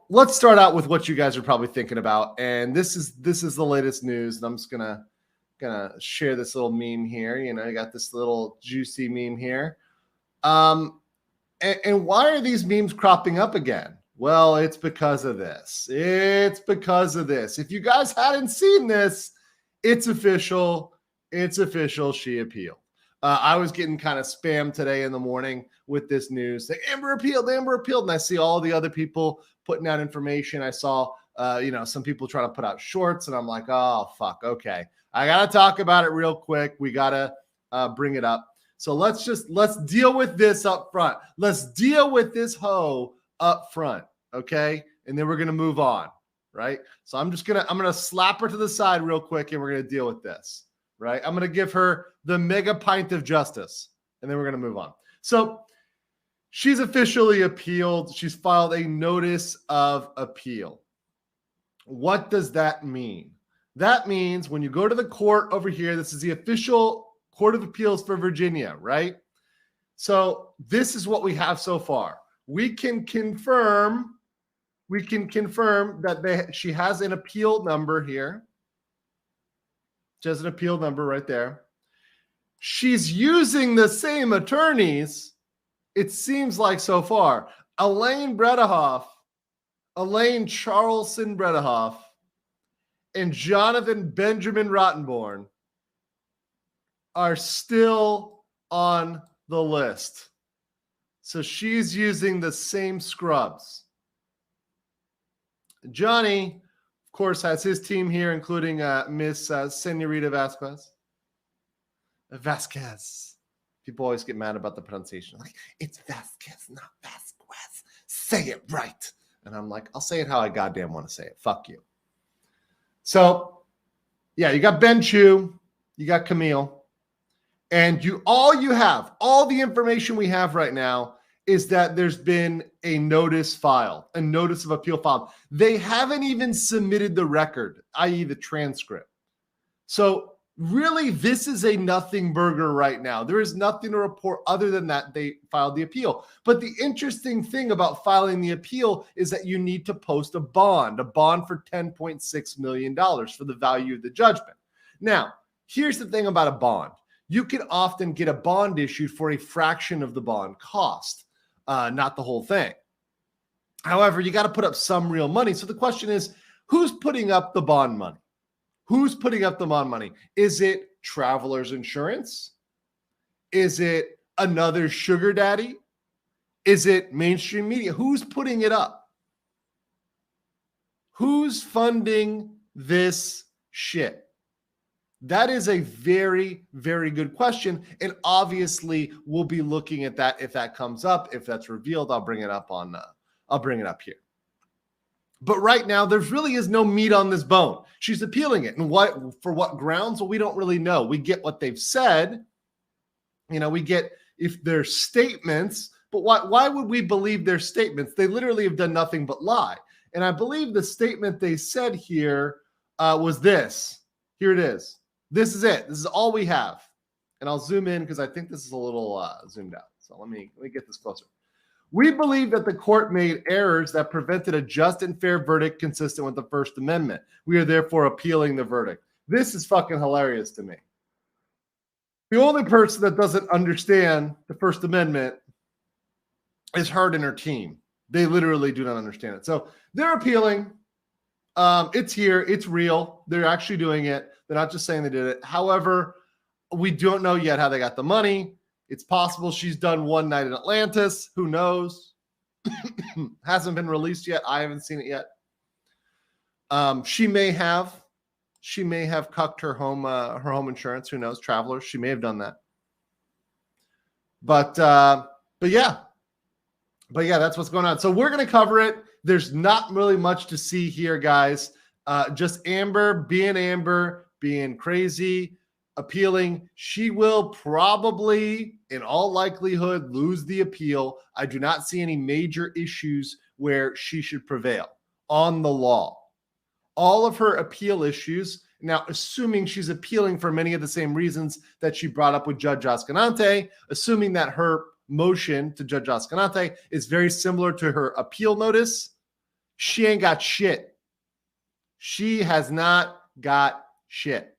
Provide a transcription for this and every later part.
let's start out with what you guys are probably thinking about. And this is the latest news. And I'm just gonna share this little meme here. You know, I got this little juicy meme here. And why are these memes cropping up again? Well, it's because of this. It's because of this. If you guys hadn't seen this, it's official. It's official. She appealed. I was getting kind of spammed today in the morning with this news. Like, Amber appealed, Amber appealed. And I see all the other people putting out information. I saw, some people trying to put out shorts, and I'm like, oh, fuck. Okay. I got to talk about it real quick. We got to bring it up. So let's deal with this up front. Let's deal with this hoe up front. Okay. And then we're going to move on. Right. So I'm going to slap her to the side real quick, and we're going to deal with this. Right. I'm going to give her the mega pint of justice, and then we're going to move on. So she's officially appealed. She's filed a notice of appeal. What does that mean? That means when you go to the court over here, this is the official Court of Appeals for Virginia, right? So this is what we have so far. We can confirm that she has an appeal number here. She has an appeal number right there. She's using the same attorneys, it seems like so far. Elaine Charlson Bredehoff, and Jonathan Benjamin Rottenborn are still on the list. So she's using the same scrubs. Johnny, of course, has his team here, including Miss Senorita Vasquez. People always get mad about the pronunciation. Like, it's Vasquez, not Vasquez. Say it right. And I'm like, I'll say it how I goddamn want to say it. Fuck you. So, yeah, you got Ben Chu, you got Camille, and all the information we have right now is that there's been a notice filed, a notice of appeal filed. They haven't even submitted the record, i.e. the transcript. So really, this is a nothing burger right now. There is nothing to report other than that they filed the appeal. But the interesting thing about filing the appeal is that you need to post a bond for $10.6 million for the value of the judgment. Now, here's the thing about a bond. You can often get a bond issued for a fraction of the bond cost, not the whole thing. However, you got to put up some real money. So the question is, who's putting up the bond money? Who's putting up the bond money? Is it Travelers Insurance? Is it another sugar daddy? Is it mainstream media? Who's putting it up? Who's funding this shit? That is a very, very good question. And obviously, we'll be looking at that if that comes up. If that's revealed, I'll bring it up here. But right now, there really is no meat on this bone. She's appealing it. And for what grounds? Well, we don't really know. We get what they've said. We get if their statements, but why would we believe their statements? They literally have done nothing but lie. And I believe the statement they said here was this. Here it is. This is it. This is all we have. And I'll zoom in because I think this is a little zoomed out. So let me get this closer. We believe that the court made errors that prevented a just and fair verdict consistent with the First Amendment. We are therefore appealing the verdict. This is fucking hilarious to me. The only person that doesn't understand the First Amendment is Heard and her team. They literally do not understand it. So they're appealing. It's here. It's real. They're actually doing it. They're not just saying they did it. However, we don't know yet how they got the money. It's possible she's done one night in Atlantis. Who knows? Hasn't been released yet. I haven't seen it yet. She may have cucked her home insurance. Who knows? Travelers. She may have done that. But yeah, that's what's going on. So we're going to cover it. There's not really much to see here, guys. Just Amber being crazy, appealing. She will probably, in all likelihood, lose the appeal. I do not see any major issues where she should prevail on the law. All of her appeal issues, now assuming she's appealing for many of the same reasons that she brought up with Judge Escalante, assuming that her motion to Judge Escalante is very similar to her appeal notice, She ain't got shit. She has not got shit.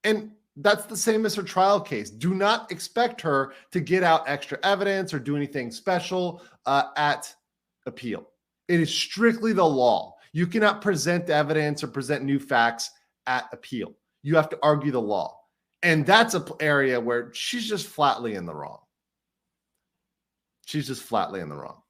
And that's the same as her trial case. Do not expect her to get out extra evidence or do anything special at appeal. It is strictly the law. You cannot present evidence or present new facts at appeal. You have to argue the law. And that's an area where she's just flatly in the wrong. She's just flatly in the wrong.